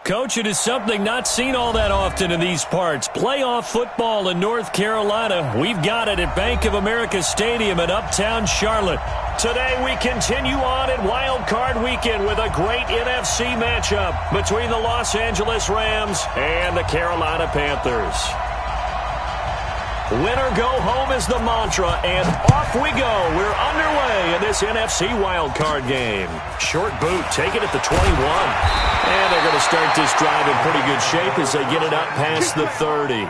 Coach, it is something not seen all that often in these parts. Playoff football in North Carolina. We've got it at Bank of America Stadium in Uptown Charlotte. Today we continue on at Wildcard Weekend with a great NFC matchup between the Los Angeles Rams and the Carolina Panthers. Winner go home is the mantra, and off we go. We're underway in this NFC wildcard game. Short boot, take it at the 21. And they're going to start this drive in pretty good shape as they get it up past the 30.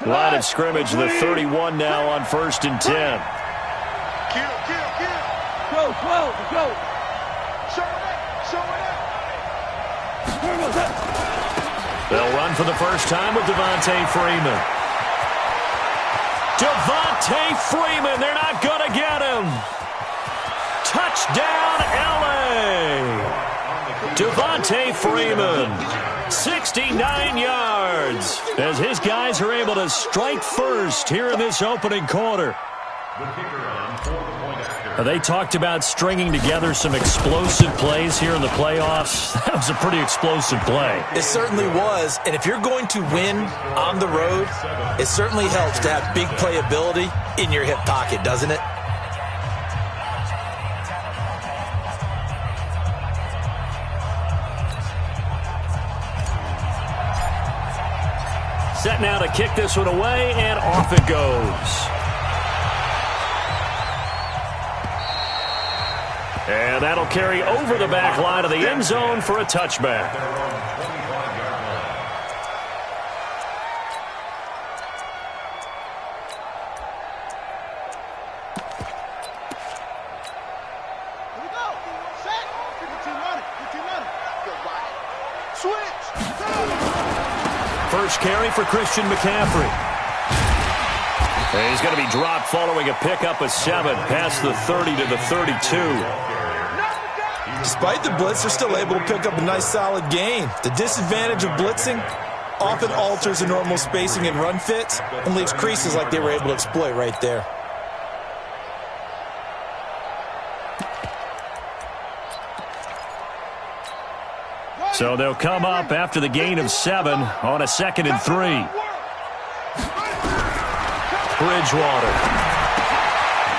Line of scrimmage, the 31 now on 1st and 10. Go. They'll run for the first time with Devontae Freeman. Devontae Freeman, they're not going to get him. Touchdown, L.A. Devontae Freeman. 69 yards as his guys are able to strike first here in this opening quarter. They talked about stringing together some explosive plays here in the playoffs. That was a pretty explosive play. It certainly was, and if you're going to win on the road, it certainly helps to have big playability in your hip pocket, doesn't it? Set now to kick this one away, and off it goes. And that'll carry over the back line of the end zone for a touchback. First carry for Christian McCaffrey. And he's going to be dropped following a pickup of 7 past the 30 to the 32. Despite the blitz, they're still able to pick up a nice solid gain. The disadvantage of blitzing often alters the normal spacing and run fits and leaves creases like they were able to exploit right there. So they'll come up after the gain of 7 on a 2nd and 3. Bridgewater.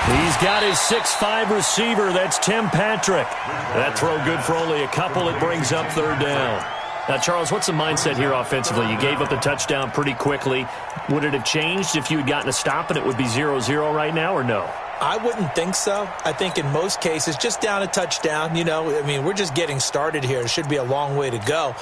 He's got his 6'5 receiver. That's Tim Patrick. That throw good for only a couple. It brings up 3rd down. Now, Charles, what's the mindset here offensively? You gave up the touchdown pretty quickly. Would it have changed if you had gotten a stop and it would be 0-0 right now, or no? I wouldn't think so. I think in most cases, just down a touchdown, we're just getting started here. It should be a long way to go.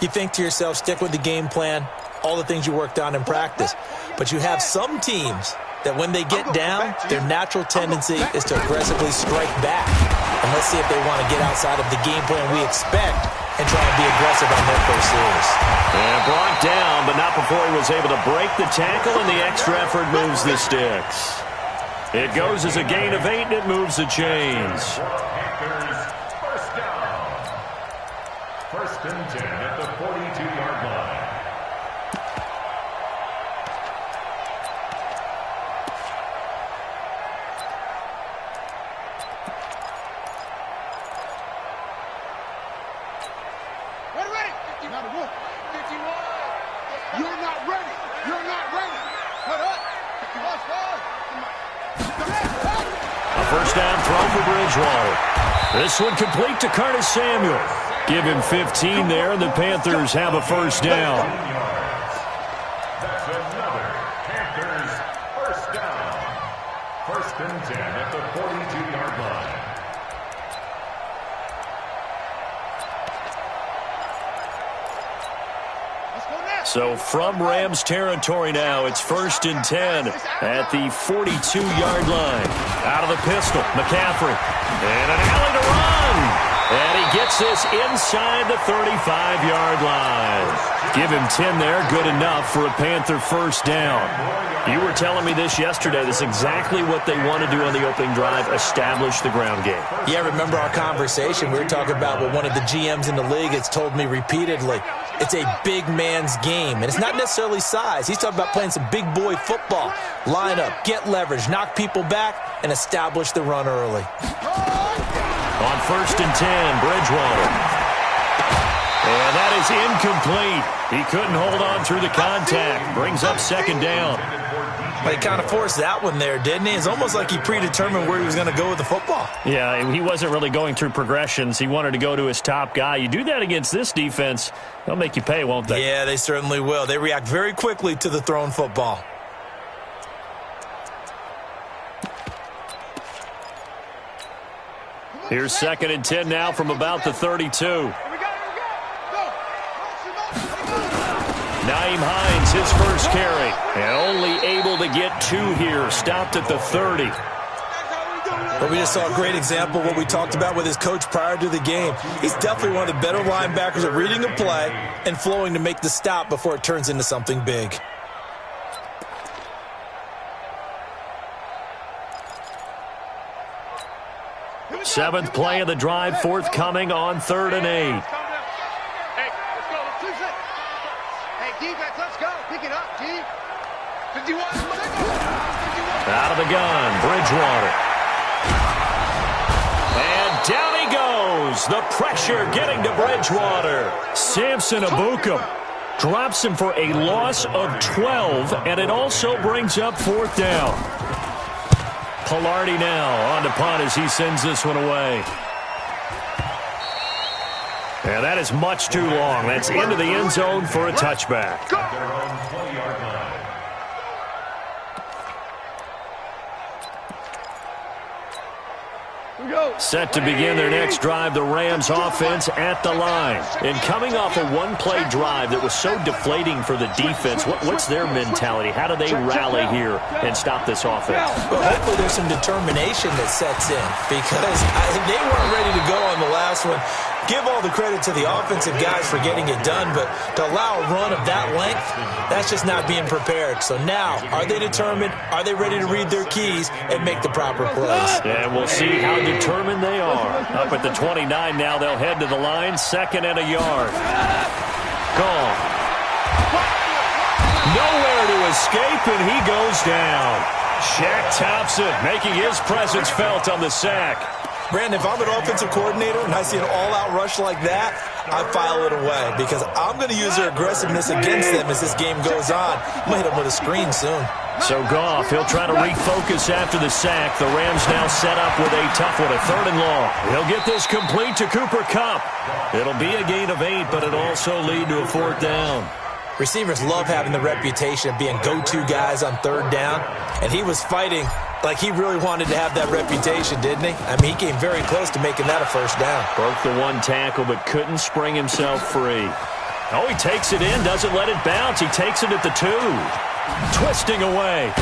You think to yourself, stick with the game plan, all the things you worked on in practice. But you have some teams that when they get down, their natural tendency is to aggressively strike back. And let's see if they want to get outside of the game plan we expect and try and be aggressive on their first series. And brought down, but not before he was able to break the tackle, and the extra effort moves the sticks. It goes as a gain of 8, and it moves the chains. Panthers, first down. 1st and 10 at the 42-yard line. Ready. You're not ready. You're not ready. Cut up. A first down throw for Bridgewater. This one complete to Curtis Samuel. Give him 15 there, and the Panthers have a first down. That's another Panthers first down. 1st and 10 at the 42-yard line. So from Rams territory now, it's 1st and 10 at the 42-yard line. Out of the pistol, McCaffrey. And an alley to run. And he gets this inside the 35-yard line. Give him 10 there, good enough for a Panther first down. You were telling me this yesterday. This is exactly what they want to do on the opening drive, establish the ground game. Yeah, remember our conversation? We were talking about what one of the GMs in the league has told me repeatedly. It's a big man's game, and it's not necessarily size. He's talking about playing some big boy football. Line up, get leverage, knock people back, and establish the run early. On 1st and 10, Bridgewater. And that is incomplete. He couldn't hold on through the contact. Brings up 2nd down. But he kind of forced that one there, didn't he? It's almost like he predetermined where he was going to go with the football. Yeah, he wasn't really going through progressions. He wanted to go to his top guy. You do that against this defense, they'll make you pay, won't they? Yeah, they certainly will. They react very quickly to the thrown football. Here's 2nd and 10 now from about the 32. Nyheim Hines, his first carry. And only able to get 2 here. Stopped at the 30. But we just saw a great example of what we talked about with his coach prior to the game. He's definitely one of the better linebackers at reading a play and flowing to make the stop before it turns into something big. Seventh play of the drive, forthcoming on 3rd and 8. Defense, let's go. Pick it up, G. 51. Out of the gun, Bridgewater. And down he goes. The pressure getting to Bridgewater. Samson Ebukam drops him for a loss of 12, and it also brings up 4th down. Pilardi now on the punt as he sends this one away. And that is much too long. That's into the end zone for a touchback. Set to begin their next drive, the Rams offense at the line. And coming off a one-play drive that was so deflating for the defense, what's their mentality? How do they rally here and stop this offense? Well, hopefully there's some determination that sets in because they weren't ready to go on the last one. Give all the credit to the offensive guys for getting it done, but to allow a run of that length, that's just not being prepared. So now, are they determined? Are they ready to read their keys and make the proper plays? And we'll see how determined they are. Up at the 29 now, they'll head to the line, 2nd and a yard. Gone. Nowhere to escape, and he goes down. Shaq Thompson making his presence felt on the sack. Brandon, if I'm an offensive coordinator and I see an all-out rush like that, I file it away because I'm going to use their aggressiveness against them as this game goes on. I'm going to hit them with a screen soon. So Goff, he'll try to refocus after the sack. The Rams now set up with a tough one, a 3rd and long. He'll get this complete to Cooper Kupp. It'll be a gain of 8, but it'll also lead to a 4th down. Receivers love having the reputation of being go-to guys on 3rd down, and he was fighting like he really wanted to have that reputation, didn't he? I mean, he came very close to making that a 1st down. Broke the 1 tackle, but couldn't spring himself free. Oh, he takes it in, doesn't let it bounce. He takes it at the 2. Twisting away.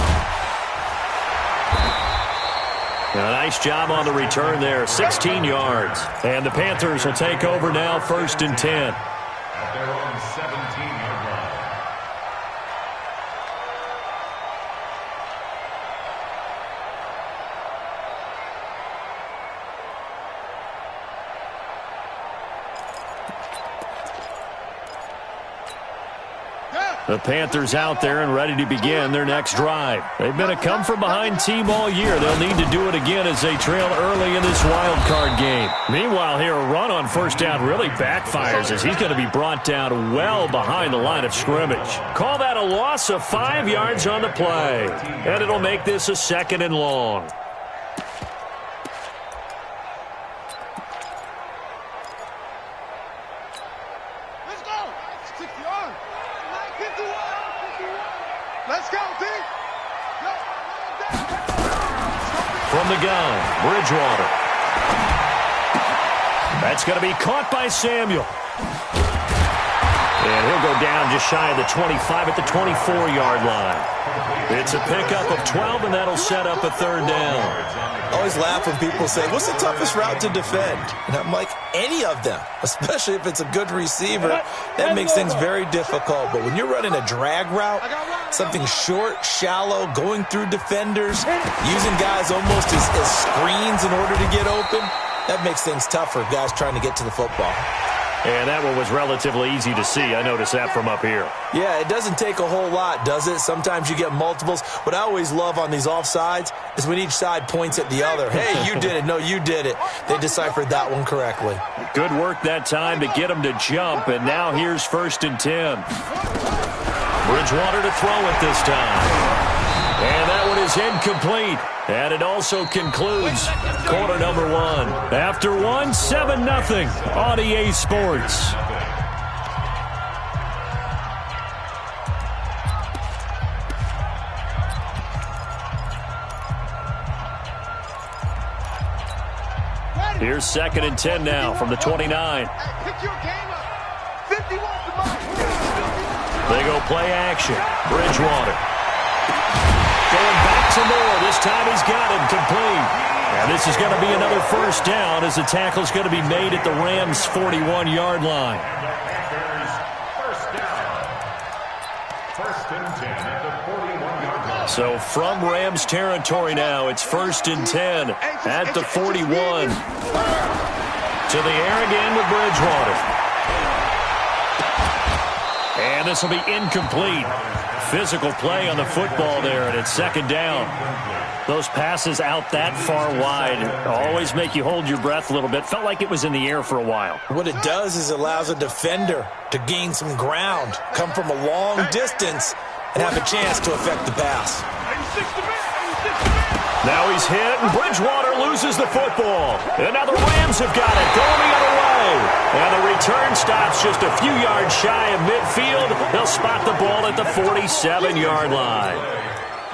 And a nice job on the return there, 16 yards. And the Panthers will take over now, 1st and 10. At their own 17-yard line. The Panthers out there and ready to begin their next drive. They've been a come-from-behind team all year. They'll need to do it again as they trail early in this wild card game. Meanwhile, here a run on 1st down really backfires as he's going to be brought down well behind the line of scrimmage. Call that a loss of 5 yards on the play. And it'll make this a 2nd and long. Let's go, D. From the gun, Bridgewater. That's going to be caught by Samuel. And he'll go down just shy of the 25 at the 24-yard line. It's a pickup of 12, and that'll set up a third down. I always laugh when people say, what's the toughest route to defend? And I'm like, any of them, especially if it's a good receiver. That makes things very difficult. But when you're running a drag route, something short, shallow, going through defenders, using guys almost as screens in order to get open, that makes things tough for guys trying to get to the football. And that one was relatively easy to see. I noticed that from up here. Yeah, it doesn't take a whole lot, does it? Sometimes you get multiples. What I always love on these offsides is when each side points at the other. Hey, you did it. No, you did it. They deciphered that one correctly. Good work that time to get him to jump, and now here's 1st and 10. Bridgewater to throw it this time. And that one is incomplete. And it also concludes quarter number 1. After 1, 7-0 on EA Sports. Here's 2nd and 10 now from the 29. Pick your game up. 51 to mine. They go play action. Bridgewater. Going back to Moore. This time he's got him complete. And this is going to be another 1st down as the tackle's going to be made at the Rams' 41-yard line. First down. 1st and 10 at the 41-yard line. So from Rams territory now, it's 1st and 10 at the 41. To the air again with Bridgewater. And this will be incomplete. Physical play on the football there, and it's 2nd down. Those passes out that far wide always make you hold your breath a little bit. Felt like it was in the air for a while. What it does is it allows a defender to gain some ground, come from a long distance, and have a chance to affect the pass. Now he's hit, and Bridgewater loses the football. And now the Rams have got it, going the other way. And the return stops just a few yards shy of midfield. They'll spot the ball at the 47-yard line.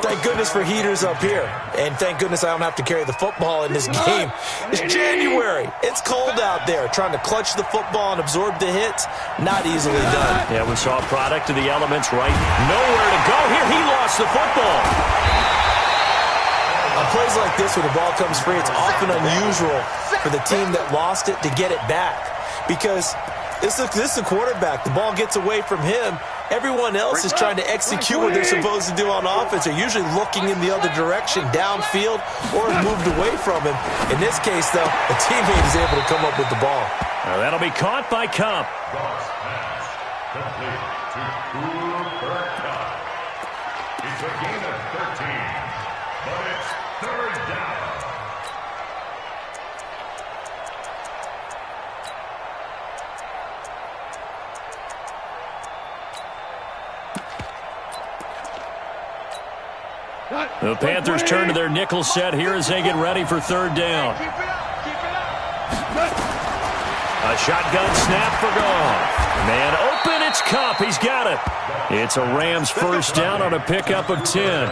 Thank goodness for heaters up here. And thank goodness I don't have to carry the football in this game. It's January. It's cold out there. Trying to clutch the football and absorb the hits, not easily done. Yeah, we saw a product of the elements right. Nowhere to go here. He lost the football. On plays like this, when the ball comes free, it's often unusual for the team that lost it to get it back. Because this is the quarterback. The ball gets away from him. Everyone else is trying to execute what they're supposed to do on offense. They're usually looking in the other direction, downfield, or moved away from him. In this case, though, a teammate is able to come up with the ball. Now that'll be caught by Cup. Complete to Cooper Cup. It's a gain of 13, but it's 3rd down. The Panthers turn to their nickel set here as they get ready for 3rd down. Keep it up. Keep it up. A shotgun snap for Goff. Man open, it's Cup. He's got it. It's a Rams 1st down on a pickup of 10.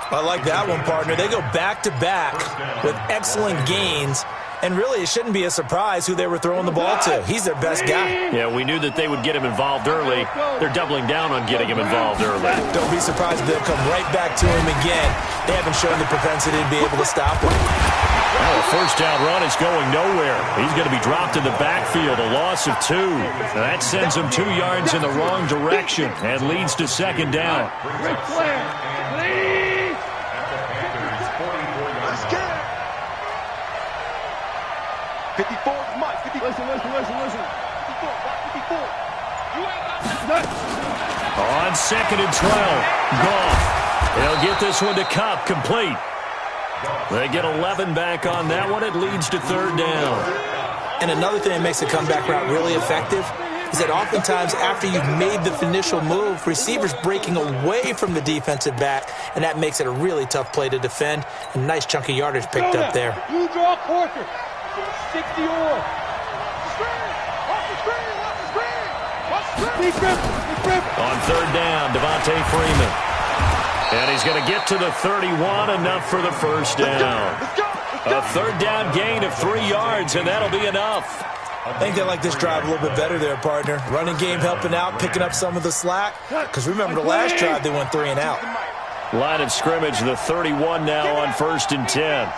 I like that one, partner. They go back-to-back with excellent gains. And really, it shouldn't be a surprise who they were throwing the ball to. He's their best guy. Yeah, we knew that they would get him involved early. They're doubling down on getting him involved early. Don't be surprised if they'll come right back to him again. They haven't shown the propensity to be able to stop him. Now a 1st down run is going nowhere. He's going to be dropped in the backfield, a loss of 2. That sends him 2 yards in the wrong direction and leads to 2nd down. Great play. Please. Let's get it. 54 is Mike. 54. Listen. 54. 54. You ain't got nothing. On 2nd and 12, Goff. They'll get this one to Cup, complete. They get 11 back on that one. It leads to 3rd down. And another thing that makes the comeback route really effective is that oftentimes after you've made the initial move, receivers breaking away from the defensive back, and that makes it a really tough play to defend. A nice chunk of yardage picked up there. You draw quarter. 60 or. On 3rd down, Devontae Freeman. And he's going to get to the 31, enough for the 1st down. A 3rd down gain of 3 yards, and that'll be enough. I think they like this drive a little bit better there, partner. Running game helping out, picking up some of the slack. Because remember, the last drive, they went 3 and out. Line of scrimmage, the 31 now on 1st and 10.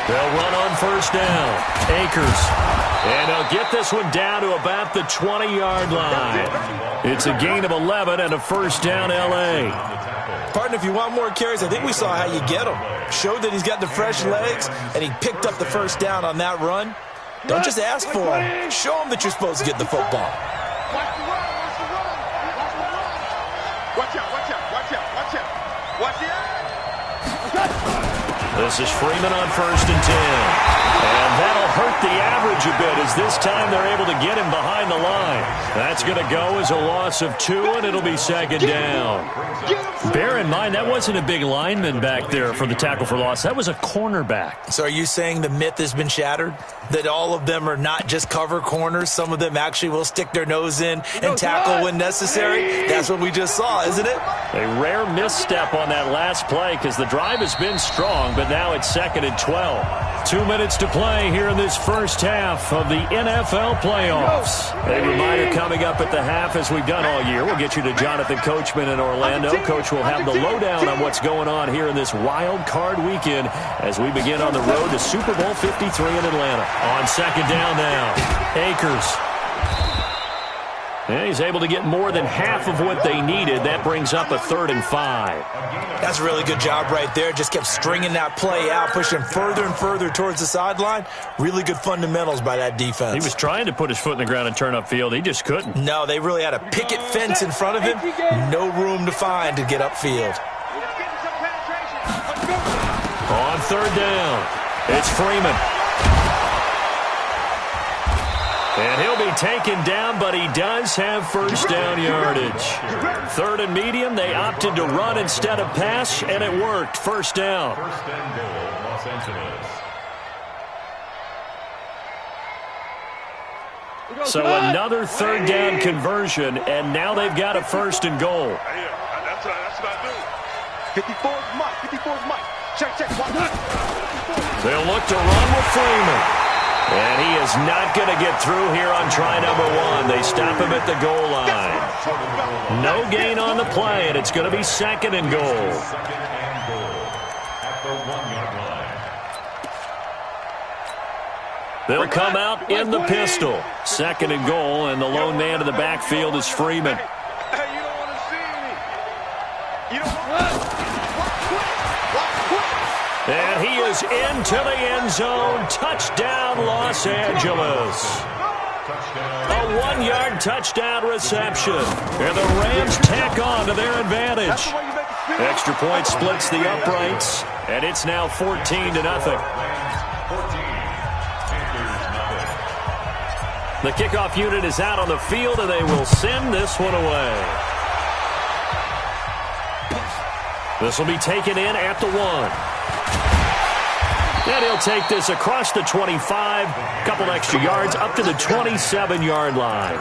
They'll run on 1st down. Akers. And they'll get this one down to about the 20-yard line. It's a gain of 11 and a 1st down, L.A. Partner, if you want more carries, I think we saw how you get him. Showed that he's got the fresh legs, and he picked up the 1st down on that run. Don't just ask for him. Show him that you're supposed to get the football. Watch the run, watch the run, watch the run. Watch out, watch out, watch out, watch out. Watch it. This is Freeman on 1st and 10. And that'll hurt the average a bit as this time they're able to get him behind the line. That's going to go as a loss of 2, and it'll be 2nd down. Bear in mind, that wasn't a big lineman back there for the tackle for loss. That was a cornerback. So are you saying the myth has been shattered? That all of them are not just cover corners? Some of them actually will stick their nose in and tackle when necessary? That's what we just saw, isn't it? A rare misstep on that last play because the drive has been strong, but now it's 2nd and 12. 2 minutes to play here in this first half of the NFL playoffs. A reminder coming up at the half, as we've done all year. We'll get you to Jonathan Coachman in Orlando. Coach will have the lowdown on what's going on here in this wild card weekend as we begin on the road to Super Bowl 53 in Atlanta. On 2nd down now, Akers. And he's able to get more than half of what they needed. That brings up a 3rd and 5. That's a really good job right there. Just kept stringing that play out, pushing further and further towards the sideline. Really good fundamentals by that defense. He was trying to put his foot in the ground and turn upfield. He just couldn't. No, they really had a picket fence in front of him. No room to find to get upfield. On 3rd down, it's Freeman. And he'll be taken down, but he does have 1st down yardage. 3rd and medium, they opted to run instead of pass, and it worked. 1st down. 1st and goal, Los Angeles. So another 3rd down conversion, and now they've got a 1st and goal. That's what I do. 54's Mike, 54's Mike. Check. They'll look to run with Freeman. And he is not going to get through here on try number 1. They stop him at the goal line. No gain on the play, and it's going to be 2nd and goal. 2nd and goal at the 1-yard line. They'll come out in the pistol. 2nd and goal, and the lone man in the backfield is Freeman. Hey, you don't want to see me. You don't want to. And he is into the end zone. Touchdown, Los Angeles. A 1-yard touchdown reception. And the Rams tack on to their advantage. Extra point splits the uprights. And it's now 14-0. The kickoff unit is out on the field, and they will send this one away. This will be taken in at the 1. And he'll take this across the 25, couple extra yards, up to the 27-yard line.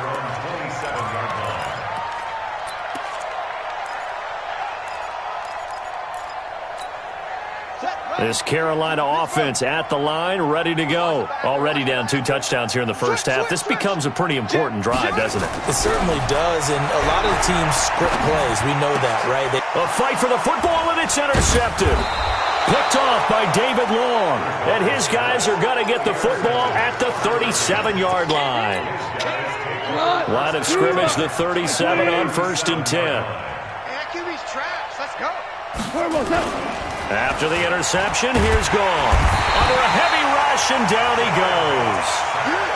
This Carolina offense at the line, ready to go. Already down 2 touchdowns here in the first half. This becomes a pretty important drive, doesn't it? It certainly does, and a lot of the teams script plays. We know that, right? A fight for the football, and it's intercepted. Picked off by David Long, and his guys are going to get the football at the 37-yard line. Line of scrimmage, the 37 on 1st and 10. QB's trash. Let's go. After the interception, here's Gone. Under a heavy rush, and down he goes.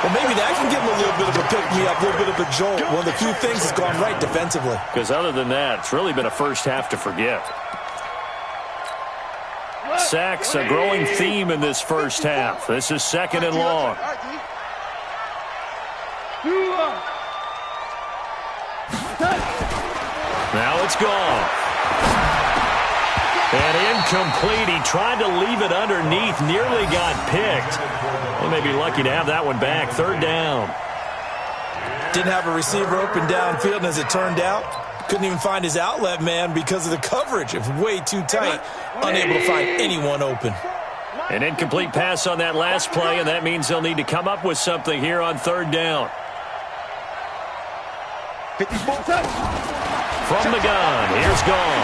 Well, maybe that can give him a little bit of a pick-me-up, a little bit of a jolt. One of the few things that's gone right defensively. Because other than that, it's really been a first half to forget. Sacks, a growing theme in this first half. This is 2nd and long. Now it's Gone. And incomplete. He tried to leave it underneath, nearly got picked. They may be lucky to have that one back. 3rd down. Didn't have a receiver open downfield, and as it turned out, couldn't even find his outlet man because of the coverage. It was way too tight. Unable to find anyone open. An incomplete pass on that last play, and that means they'll need to come up with something here on third down. From the gun, here's Gone.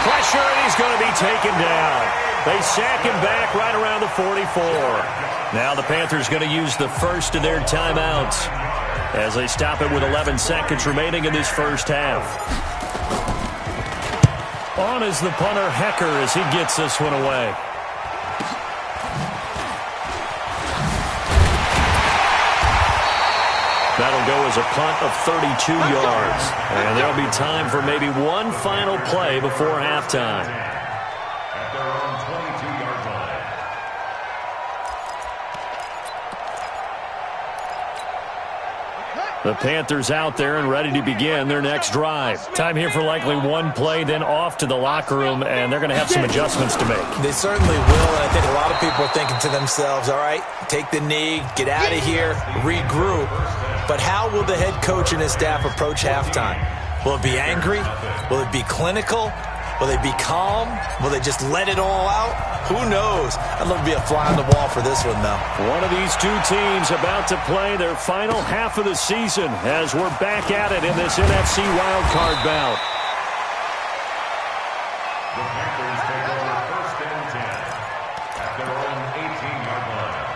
Pressure, and he's going to be taken down. They sack him back right around the 44. Now the Panthers going to use the first of their timeouts as they stop it with 11 seconds remaining in this first half. On is the punter, Hecker, as he gets this one away. That'll go as a punt of 32 yards. And there'll be time for maybe one final play before halftime. At their own 22-yard line. The Panthers out there and ready to begin their next drive. Time here for likely one play, then off to the locker room, and they're going to have some adjustments to make. They certainly will, and I think a lot of people are thinking to themselves, all right, take the knee, get out of here, regroup. But how will the head coach and his staff approach halftime? Will it be angry? Will it be clinical? Will they be calm? Will they just let it all out? Who knows? I'd love to be a fly on the wall for this one, though. One of these two teams about to play their final half of the season as we're back at it in this NFC Wildcard bout. The Panthers take over first and 10 at their own 18-yard line.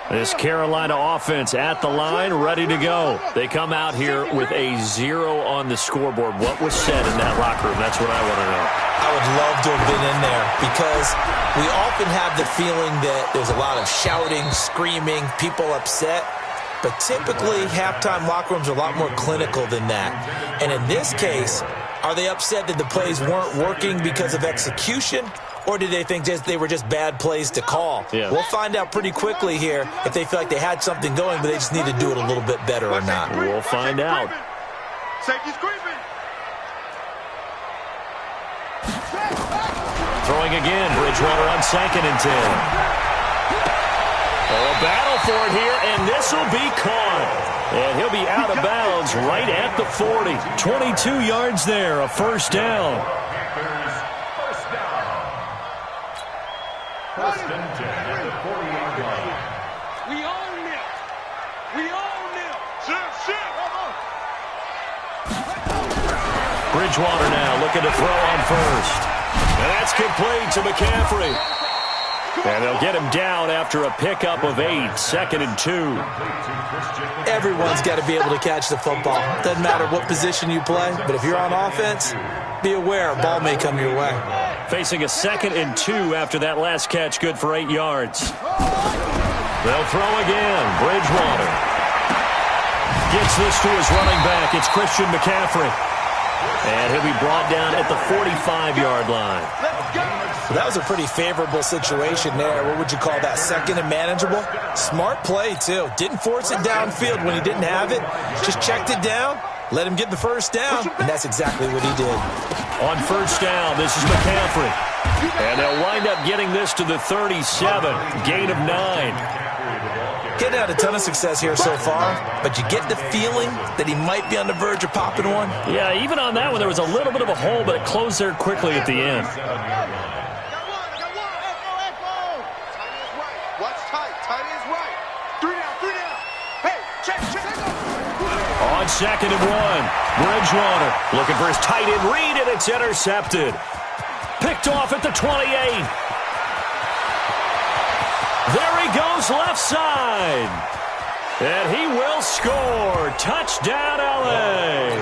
This Carolina offense at the line, ready to go. They come out here with a 0 on the scoreboard. What was said in that locker room? That's what I want to know. I would love to have been in there because we often have the feeling that there's a lot of shouting, screaming, people upset. But typically, halftime locker rooms are a lot more clinical than that. And in this case, are they upset that the plays weren't working because of execution? Or did they think they were just bad plays to call? Yeah. We'll find out pretty quickly here if they feel like they had something going, but they just need to do it a little bit better or not. We'll find out. Safety's creeping. Throwing again, Bridgewater on 2nd and 10. Oh, a battle for it here, and this will be caught. And he'll be out of bounds right at the 40. 22 yards there, a first down. First and 10 at the 40-yard line. We own it. We own it. Shit. Bridgewater now looking to throw on first. And that's complete to McCaffrey. And they'll get him down after a pickup of 8, 2nd and 2. Everyone's got to be able to catch the football. Doesn't matter what position you play, but if you're on offense, be aware a ball may come your way. Facing a 2nd and 2 after that last catch, good for 8 yards. They'll throw again. Bridgewater gets this to his running back. It's Christian McCaffrey. And he'll be brought down at the 45-yard line. That was a pretty favorable situation there. What would you call that? 2nd and manageable? Smart play, too. Didn't force it downfield when he didn't have it. Just checked it down, let him get the first down, and that's exactly what he did. On first down, this is McCaffrey. And they'll wind up getting this to the 37. Gain of 9. Getting out a ton of success here so far, but you get the feeling that he might be on the verge of popping one. Yeah, even on that one, there was a little bit of a hole, but it closed there quickly at the end. Watch tight. Tight is right. 3 down. Hey, check. On 2nd and 1, Bridgewater looking for his tight end read, and it's intercepted. Picked off at the 28. There he goes left side. And he will score. Touchdown, LA.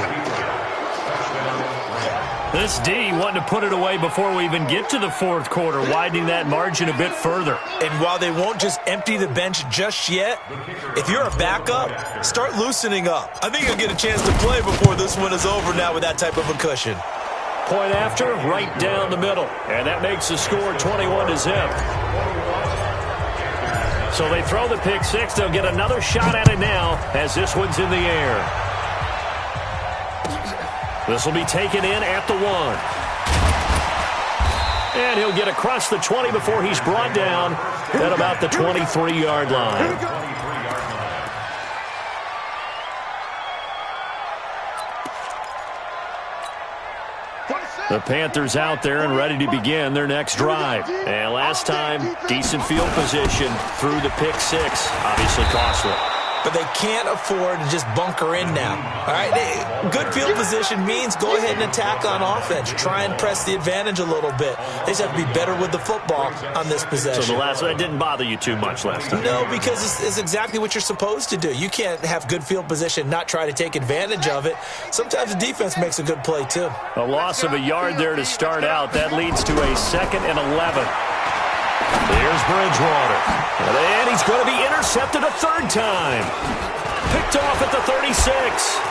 This D wanting to put it away before we even get to the fourth quarter, widening that margin a bit further. And while they won't just empty the bench just yet, if you're a backup, start loosening up. I think you'll get a chance to play before this one is over now with that type of a cushion. Point after, right down the middle. And that makes the score 21-0. So they throw the pick six. They'll get another shot at it now as this one's in the air. This will be taken in at the 1. And he'll get across the 20 before he's brought down at about the 23-yard line. The Panthers out there and ready to begin their next drive. And last time, decent field position through the pick six. Obviously costly. But they can't afford to just bunker in now. All right, good field position means go ahead and attack on offense. Try and press the advantage a little bit. They just have to be better with the football on this possession. So the last one didn't bother you too much last time? No, because it's exactly what you're supposed to do. You can't have good field position, not try to take advantage of it. Sometimes the defense makes a good play, too. A loss of a yard there to start out. That leads to a 2nd and 11. Here's Bridgewater. And he's going to be intercepted a third time. Picked off at the 36.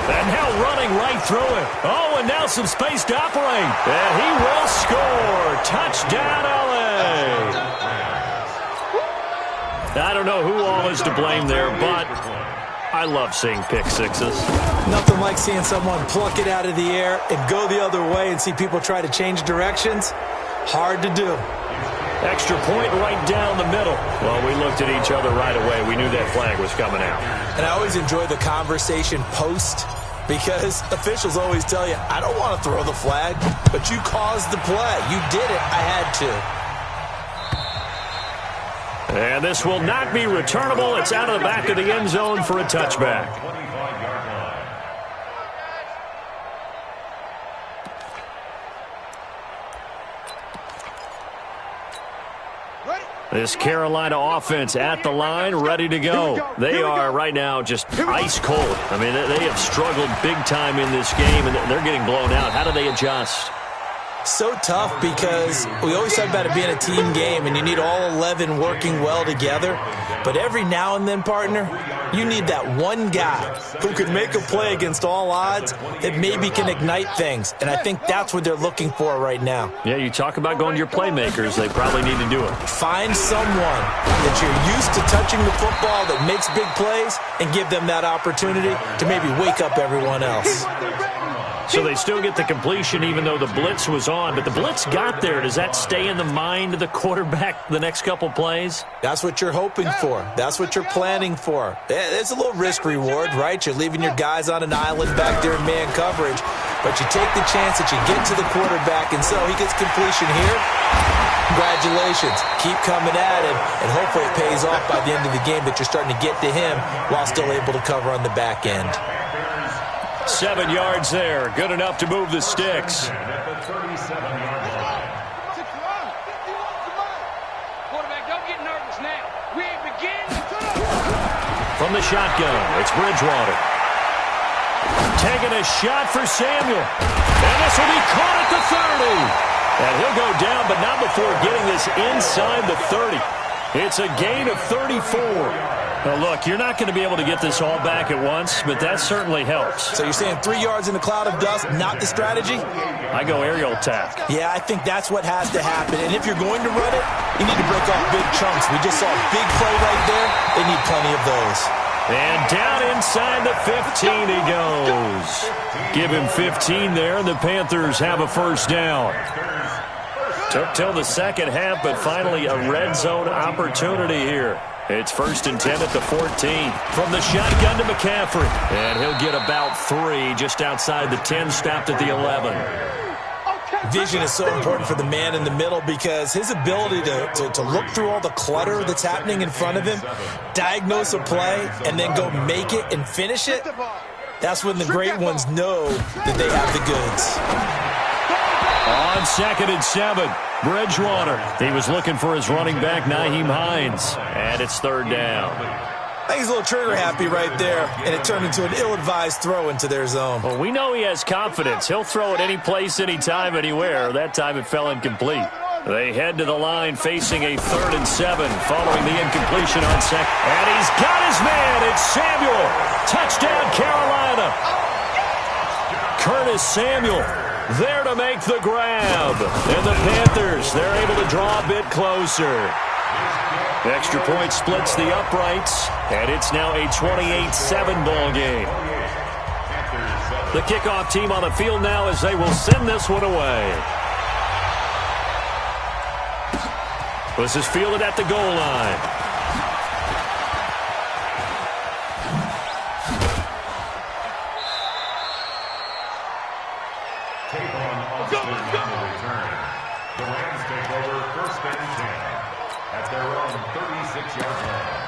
And now running right through it. Oh, and now some space to operate. And he will score. Touchdown, L.A. I don't know who all is to blame there, but I love seeing pick sixes. Nothing like seeing someone pluck it out of the air and go the other way and see people try to change directions. Hard to do. Extra point right down the middle. Well, we looked at each other right away. We knew that flag was coming out. And I always enjoy the conversation post because officials always tell you, I don't want to throw the flag, but you caused the play. You did it. I had to. And this will not be returnable. It's out of the back of the end zone for a touchback. This Carolina offense at the line, ready to go. They are right now just ice cold. I mean, they have struggled big time in this game, and they're getting blown out. How do they adjust? So tough because we always talk about it being a team game, and you need all 11 working well together. But every now and then, partner, you need that one guy who can make a play against all odds that maybe can ignite things. And I think that's what they're looking for right now. Yeah, you talk about going to your playmakers. They probably need to do it. Find someone that you're used to touching the football that makes big plays and give them that opportunity to maybe wake up everyone else. So they still get the completion even though the blitz was on. But the blitz got there. Does that stay in the mind of the quarterback the next couple plays? That's what you're hoping for. That's what you're planning for. It's a little risk reward, right? You're leaving your guys on an island back there in man coverage. But you take the chance that you get to the quarterback, and so he gets completion here. Congratulations. Keep coming at him, and hopefully it pays off by the end of the game that you're starting to get to him while still able to cover on the back end. 7 yards there. Good enough to move the sticks. Quarterback, don't get nervous now. We ain't beginning. From the shotgun, it's Bridgewater. Taking a shot for Samuel. And this will be caught at the 30. And he'll go down, but not before getting this inside the 30. It's a gain of 34. Now, look, you're not going to be able to get this all back at once, but that certainly helps. So you're saying 3 yards in a cloud of dust, not the strategy? I go aerial attack. Yeah, I think that's what has to happen. And if you're going to run it, you need to break off big chunks. We just saw a big play right there. They need plenty of those. And down inside the 15 he goes. Give him 15 there, and the Panthers have a first down. Took till the second half, but finally a red zone opportunity here. It's 1st and 10 at the 14. From the shotgun to McCaffrey. And he'll get about 3 just outside the 10, stopped at the 11. Vision is so important for the man in the middle because his ability to look through all the clutter that's happening in front of him, diagnose a play, and then go make it and finish it, that's when the great ones know that they have the goods. On 2nd and 7, Bridgewater. He was looking for his running back, Nyheim Hines. And it's 3rd down. I think he's a little trigger happy right there, and it turned into an ill-advised throw into their zone. Well, we know he has confidence. He'll throw it any place, anytime, anywhere. That time it fell incomplete. They head to the line facing a 3rd and 7 following the incompletion on 2nd. And he's got his man. It's Samuel. Touchdown, Carolina. Curtis Samuel there to make the grab. And the Panthers, they're able to draw a bit closer. Extra point splits the uprights, and it's now a 28-7 ball game. The kickoff team on the field now as they will send this one away. This is fielded at the goal line. over 1st and 10 at their own 36-yard line.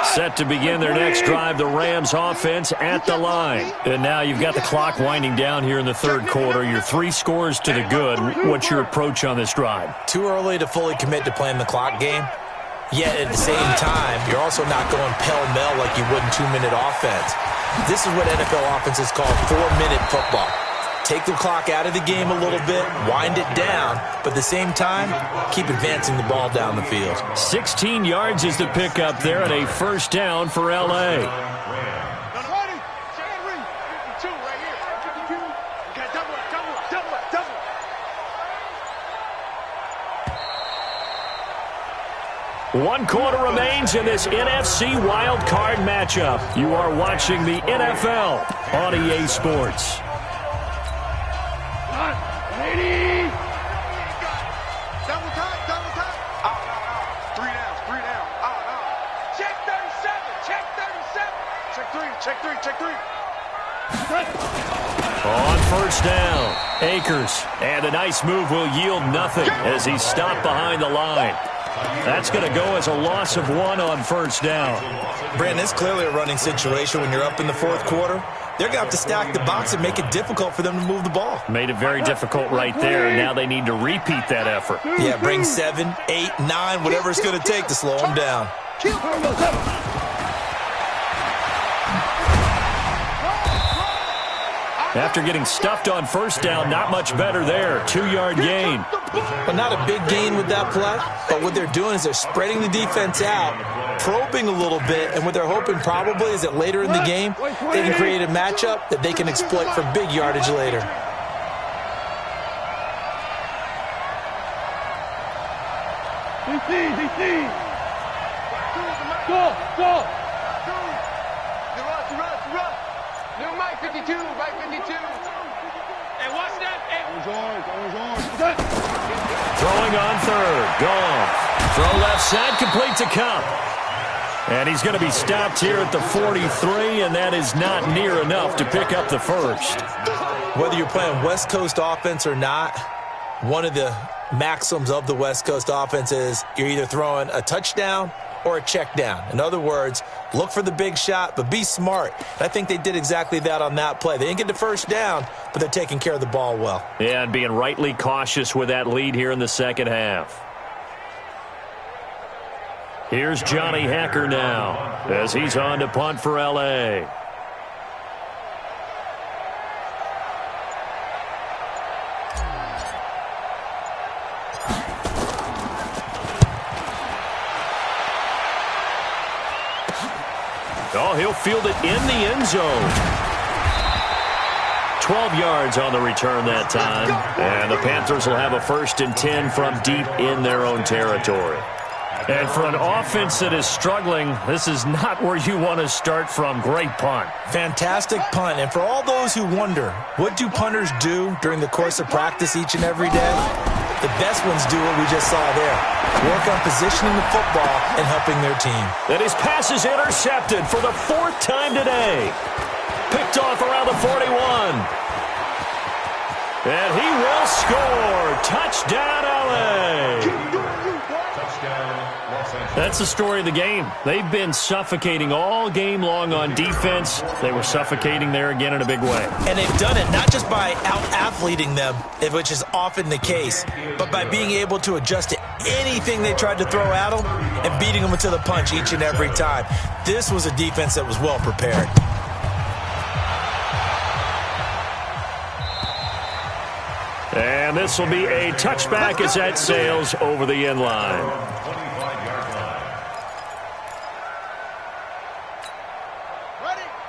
Set to begin their next drive, the Rams offense at the line. And now you've got the clock winding down here in the third quarter. You're 3 scores to the good. What's your approach on this drive? Too early to fully commit to playing the clock game. Yet at the same time, you're also not going pell-mell like you would in 2-minute offense. This is what NFL offenses call 4-minute football. Take the clock out of the game a little bit, wind it down, but at the same time, keep advancing the ball down the field. 16 yards is the pickup there and a first down for L.A. One quarter remains in this NFC Wildcard matchup. You are watching the NFL on EA Sports. Double time. Three down. Check 37. Check three. On first down, Akers. And a nice move will yield nothing as he's stopped behind the line. That's going to go as a loss of 1 on first down. Brandon, it's clearly a running situation when you're up in the fourth quarter. They're going to have to stack the box and make it difficult for them to move the ball. Made it very difficult right there. Now they need to repeat that effort. Yeah, bring 7, 8, 9, whatever it's going to take to slow them down. After getting stuffed on first down, not much better there. 2-yard gain. Well, not a big gain with that play, but what they're doing is they're spreading the defense out, probing a little bit, and what they're hoping probably is that later in the game, they can create a matchup that they can exploit for big yardage later. Go. New Mike 52. Hey, watch that. Orange. Throwing on third. Gone. Throw left side, complete to Cup. And he's going to be stopped here at the 43, and that is not near enough to pick up the first. Whether you're playing West Coast offense or not, one of the maxims of the West Coast offense is you're either throwing a touchdown or a check down. In other words, look for the big shot, but be smart. And I think they did exactly that on that play. They didn't get the first down, but they're taking care of the ball well. Yeah, and being rightly cautious with that lead here in the second half. Here's Johnny Hacker now as he's on to punt for L.A. Oh, he'll field it in the end zone. 12 yards on the return that time. And the Panthers will have a 1st and 10 from deep in their own territory. And for an offense that is struggling, this is not where you want to start from. Great punt. Fantastic punt. And for all those who wonder, what do punters do during the course of practice each and every day? The best ones do what we just saw there. Work on positioning the football and helping their team. And his pass is intercepted for the 4th time today. Picked off around the 41. And he will score. Touchdown, L.A. That's the story of the game. They've been suffocating all game long on defense. They were suffocating there again in a big way. And they've done it not just by out-athleting them, which is often the case, but by being able to adjust to anything they tried to throw at them and beating them to the punch each and every time. This was a defense that was well prepared. And this will be a touchback as that sails over the end line.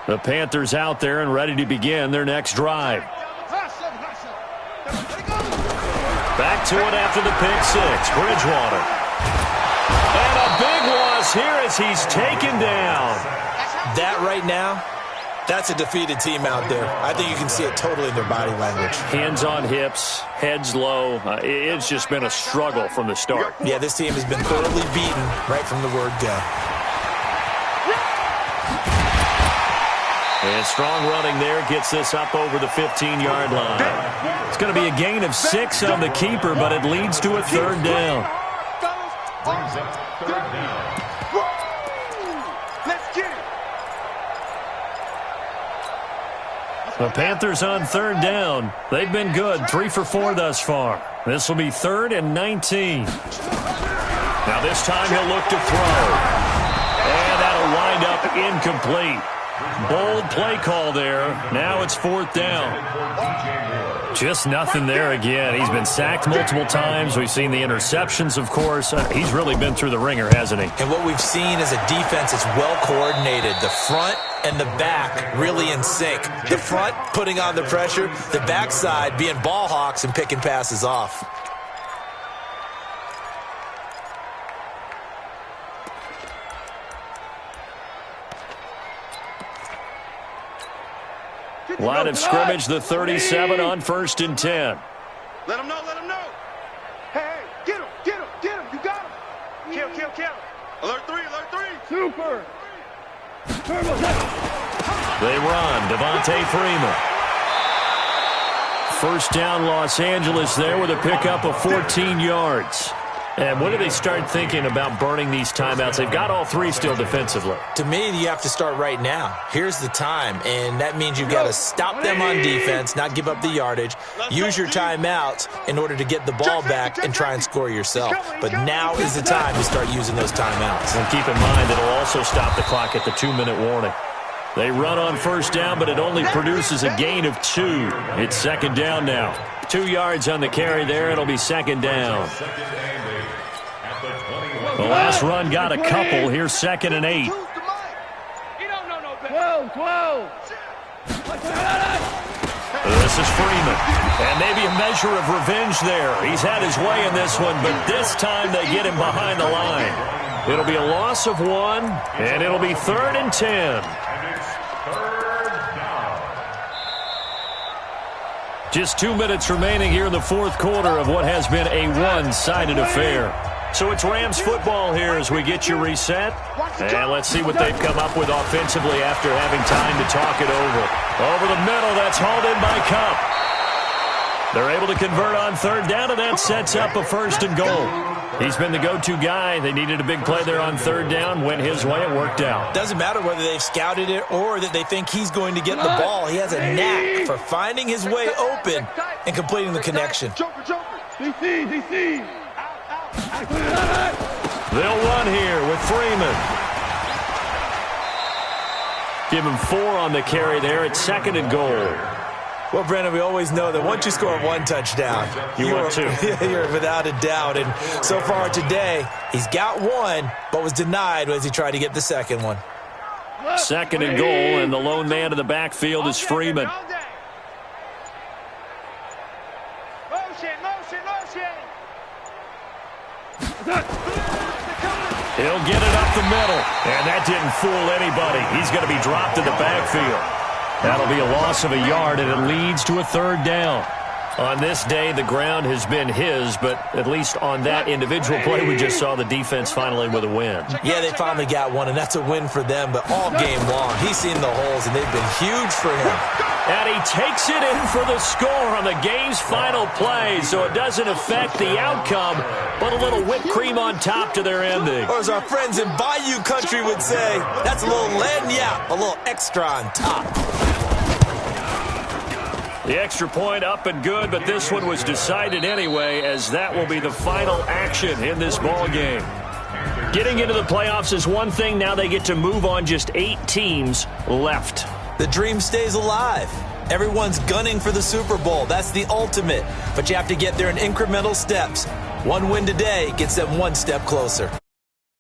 The Panthers out there and ready to begin their next drive. Back to it after the pick six. Bridgewater. And a big loss here as he's taken down. That right now, that's a defeated team out there. I think you can see it totally in their body language. Hands on hips, heads low. It's just been a struggle from the start. Yeah, this team has been thoroughly beaten right from the word go. And strong running there gets this up over the 15-yard line. It's going to be a gain of 6 on the keeper, but it leads to a third down. Brings up third down. Let's get it. The Panthers on third down. They've been good, 3 for 4 thus far. This will be 3rd and 19. Now this time he'll look to throw. And that'll wind up incomplete. Bold play call there. Now it's 4th down. Just nothing there again. He's been sacked multiple times. We've seen the interceptions, of course. He's really been through the ringer, hasn't he? And what we've seen is a defense that's well coordinated. The front and the back really in sync. The front putting on the pressure, the backside being ball hawks and picking passes off. Line of scrimmage, the 37 on 1st and 10. Let him know, let him know. Hey, get him, get him, get him. You got him. Kill, kill, kill. Alert 3, alert 3. Super. They run. Devontae Freeman. First down, Los Angeles there with a pickup of 14 yards. And when do they start thinking about burning these timeouts? They've got all 3 still defensively. To me, you have to start right now. Here's the time, and that means you've got to stop them on defense, not give up the yardage, use your timeouts in order to get the ball back and try and score yourself. But now is the time to start using those timeouts. And keep in mind that it'll also stop the clock at the 2-minute warning. They run on first down, but it only produces a gain of 2. It's 2nd down now. 2 yards on the carry there. It'll be 2nd down. The last run got a couple. Here's 2nd and 8. 12, 12. This is Freeman. And maybe a measure of revenge there. He's had his way in this one, but this time they get him behind the line. It'll be a loss of 1, and it'll be 3rd and 10. And it's 3rd down. Just 2 minutes remaining here in the 4th quarter of what has been a one-sided affair. So it's Rams football here as we get you reset. And let's see what they've come up with offensively after having time to talk it over. Over the middle, that's hauled in by Cup. They're able to convert on 3rd down, and that sets up a 1st and goal. He's been the go-to guy. They needed a big play there on 3rd down. Went his way. It worked out. Doesn't matter whether they've scouted it or that they think he's going to get the ball. He has a knack for finding his way open and completing the connection. Joker, Joker. DC. They'll run here with Freeman. Give him 4 on the carry there. It's 2nd and goal. Well, Brandon, we always know that once you score 1 touchdown, want 2. You're without a doubt. And so far today, he's got 1, but was denied as he tried to get the 2nd one. 2nd and goal, and the lone man in the backfield is Freeman. He'll get it up the middle, and that didn't fool anybody. He's going to be dropped in the backfield. That'll be a loss of a yard, and it leads to a 3rd down. On this day, the ground has been his, but at least on that individual play, we just saw the defense finally with a win. Yeah, they finally got 1, and that's a win for them, but all game long, he's seen the holes, and they've been huge for him. And he takes it in for the score on the game's final play, so it doesn't affect the outcome, but a little whipped cream on top to their ending. Or as our friends in Bayou Country would say, that's a little lagniappe, a little extra on top. The extra point up and good, but this one was decided anyway, as that will be the final action in this ball game. Getting into the playoffs is one thing. Now they get to move on. Just 8 teams left. The dream stays alive. Everyone's gunning for the Super Bowl. That's the ultimate. But you have to get there in incremental steps. 1 win today gets them 1 step closer.